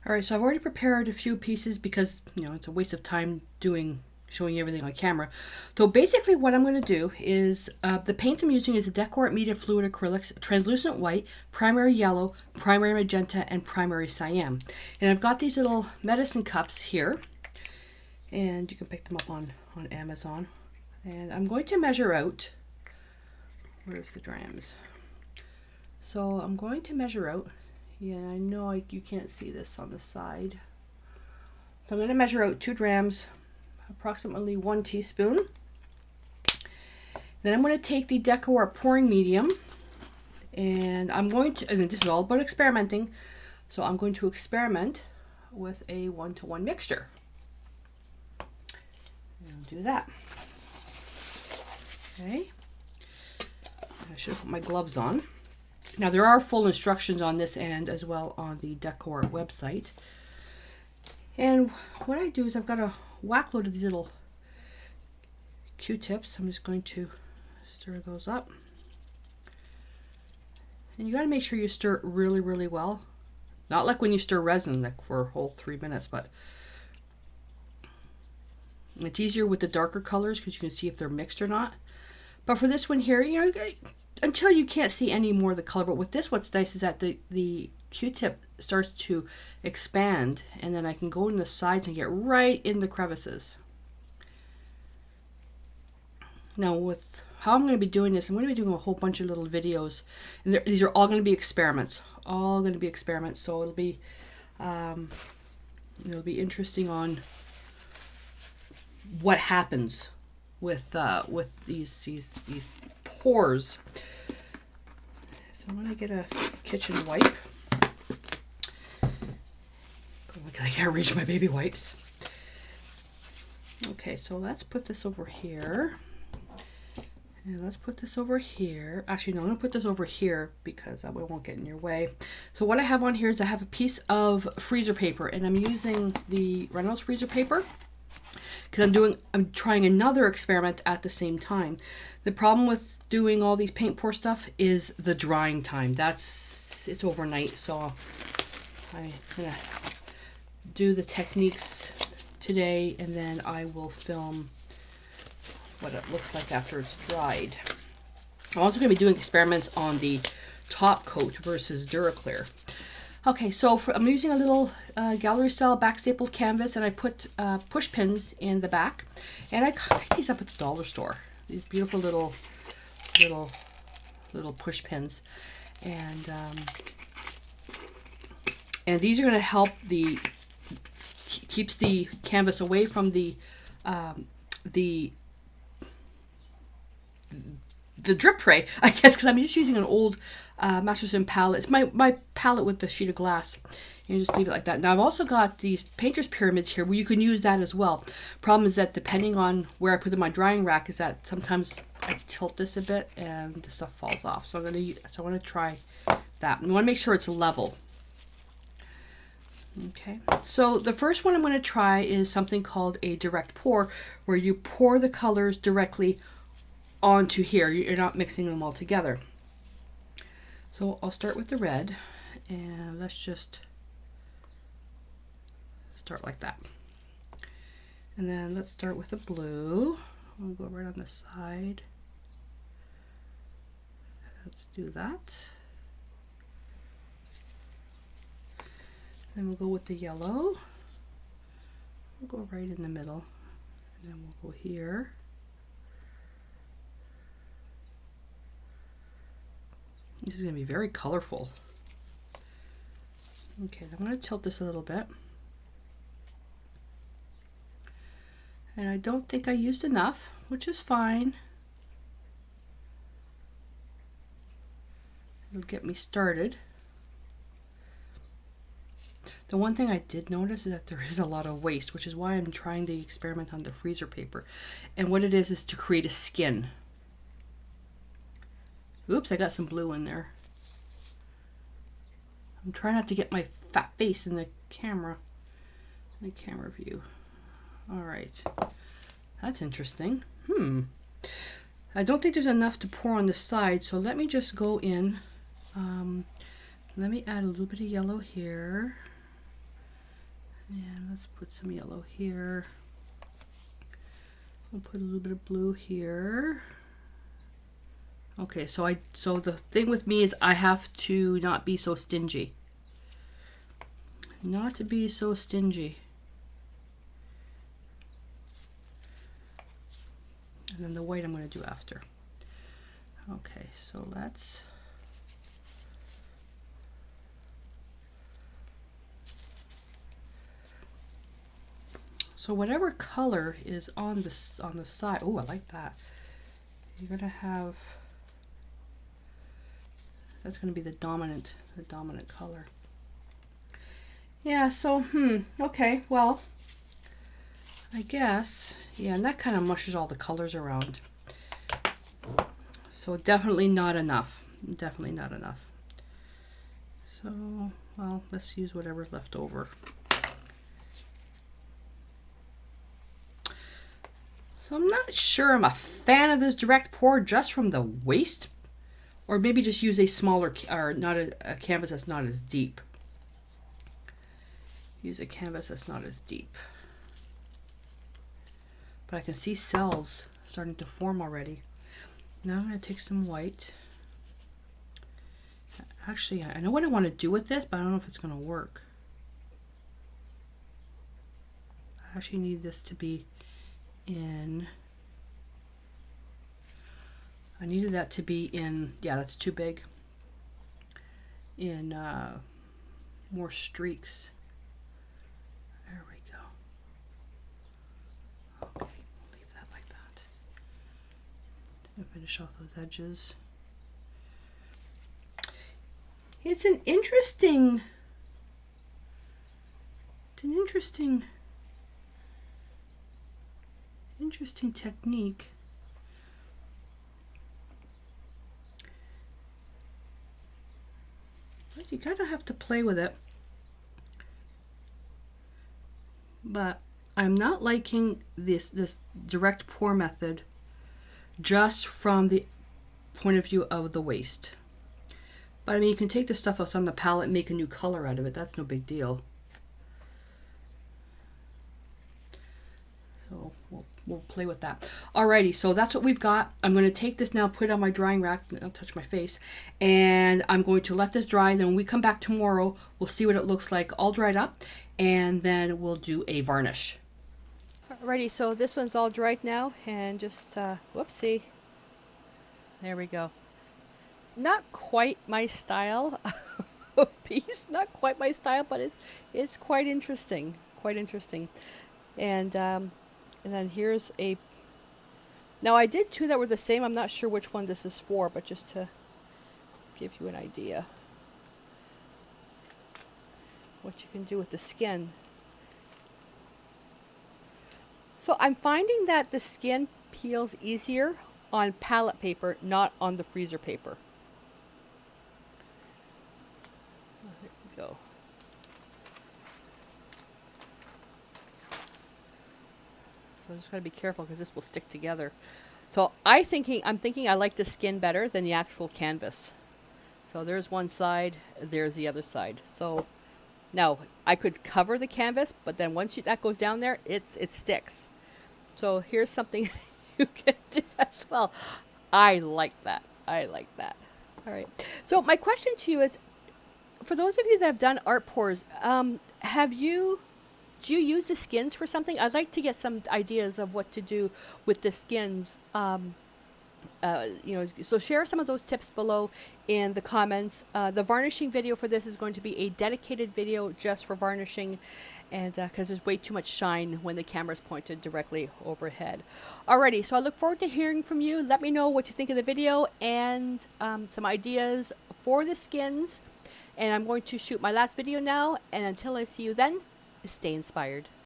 All right, so I've already prepared a few pieces because, you know, it's a waste of time showing everything on camera. So basically what I'm going to do is, the paints I'm using is the DecoArt Media Fluid Acrylics, translucent white, primary yellow, primary magenta, and primary cyan. And I've got these little medicine cups here, and you can pick them up on Amazon. And I'm going to measure out, where's the drams? So I'm going to measure out, yeah, I know you can't see this on the side. So I'm going to measure out 2 grams, approximately 1 teaspoon. Then I'm going to take the DecoArt pouring medium, and and this is all about experimenting, so I'm going to experiment with a 1-to-1 mixture. And I'll do that. Okay. I should have put my gloves on. Now there are full instructions on this and as well on the DecoArt website. And what I do is I've got a whack load of these little Q-tips. I'm just going to stir those up. And you got to make sure you stir it really, really well. Not like when you stir resin, like for a whole 3 minutes, but it's easier with the darker colors because you can see if they're mixed or not. But for this one here, you know, until you can't see any more of the color. But with this, what's nice is that the Q-tip starts to expand, and then I can go in the sides and get right in the crevices. Now with how I'm going to be doing this, I'm going to be doing a whole bunch of little videos, and these are all going to be experiments. All going to be experiments, so it'll be interesting on what happens with these pores. So I'm gonna get a kitchen wipe. I can't reach my baby wipes. Okay, so let's put this over here. And let's put this over here. Actually, no, I'm gonna put this over here because that way it won't get in your way. So what I have on here is I have a piece of freezer paper, and I'm using the Reynolds freezer paper because I'm trying another experiment at the same time. The problem with doing all these paint pour stuff is the drying time. It's overnight, so I'm gonna do the techniques today, and then I will film what it looks like after it's dried. I'm also going to be doing experiments on the top coat versus DuraClear. Okay, so I'm using a little gallery style back stapled canvas, and I put push pins in the back, and I cut these up at the dollar store. These beautiful little push pins, and these are going to help keeps the canvas away from the drip tray, I guess, because I'm just using an old Masterson palette. It's my palette with the sheet of glass. You just leave it like that. Now I've also got these painter's pyramids here where you can use that as well. Problem is that depending on where I put them in my drying rack is that sometimes I tilt this a bit and the stuff falls off. So I want to try that. You want to make sure it's level. Okay, so the first one I'm going to try is something called a direct pour, where you pour the colors directly onto here. You're not mixing them all together. So I'll start with the red, and let's just start like that. And then let's start with the blue. We'll go right on the side. Let's do that. Then we'll go with the yellow. We'll go right in the middle, and then we'll go here. This is going to be very colorful. Okay, I'm going to tilt this a little bit. And I don't think I used enough, which is fine. It'll get me started. The one thing I did notice is that there is a lot of waste, which is why I'm trying the experiment on the freezer paper. And what it is to create a skin. Oops, I got some blue in there. I'm trying not to get my fat face in the camera view. All right, that's interesting. I don't think there's enough to pour on the side, so let me just go in. Let me add a little bit of yellow here. And let's put some yellow here. We'll put a little bit of blue here. Okay, so the thing with me is I have to not be so stingy. Not to be so stingy. And then the white I'm going to do after. Okay, so let's... So whatever color is on the side, oh, I like that. You're gonna have, that's gonna be the dominant color. Yeah. So okay. Well, I guess, yeah. And that kind of mushes all the colors around. So definitely not enough. Definitely not enough. So well, let's use whatever's left over. So I'm not sure I'm a fan of this direct pour just from the waist, or maybe just use a smaller, or not a canvas that's not as deep. Use a canvas that's not as deep. But I can see cells starting to form already. Now I'm going to take some white. Actually, I know what I want to do with this, but I don't know if it's going to work. I actually need this to be in, I needed that to be in, yeah, that's too big, in more streaks. There we go. Okay, leave that like that. I'll finish off those edges. It's an interesting technique. But you kind of have to play with it. But I'm not liking this direct pour method just from the point of view of the waist. But I mean, you can take the stuff that's on the palette and make a new color out of it. That's no big deal. So we'll play with that. Alrighty, so that's what we've got. I'm going to take this now, put it on my drying rack, I'll touch my face, and I'm going to let this dry. Then when we come back tomorrow, we'll see what it looks like all dried up, and then we'll do a varnish. Alrighty, so this one's all dried now, and just, whoopsie. There we go. Not quite my style of piece, not quite my style, but it's quite interesting, and then here's a, now I did two that were the same. I'm not sure which one this is for, but just to give you an idea what you can do with the skin. So I'm finding that the skin peels easier on palette paper, not on the freezer paper. There we go. So I just gotta be careful because this will stick together. So I'm thinking I like the skin better than the actual canvas. So there's one side, there's the other side. So now I could cover the canvas, but then once that goes down there, it sticks. So here's something you can do as well. I like that. I like that. All right. So my question to you is, for those of you that have done art pours, do you use the skins for something? I'd like to get some ideas of what to do with the skins. So share some of those tips below in the comments. The varnishing video for this is going to be a dedicated video just for varnishing, and because there's way too much shine when the camera's pointed directly overhead. Alrighty, so I look forward to hearing from you. Let me know what you think of the video and some ideas for the skins. And I'm going to shoot my last video now, and until I see you then, stay inspired.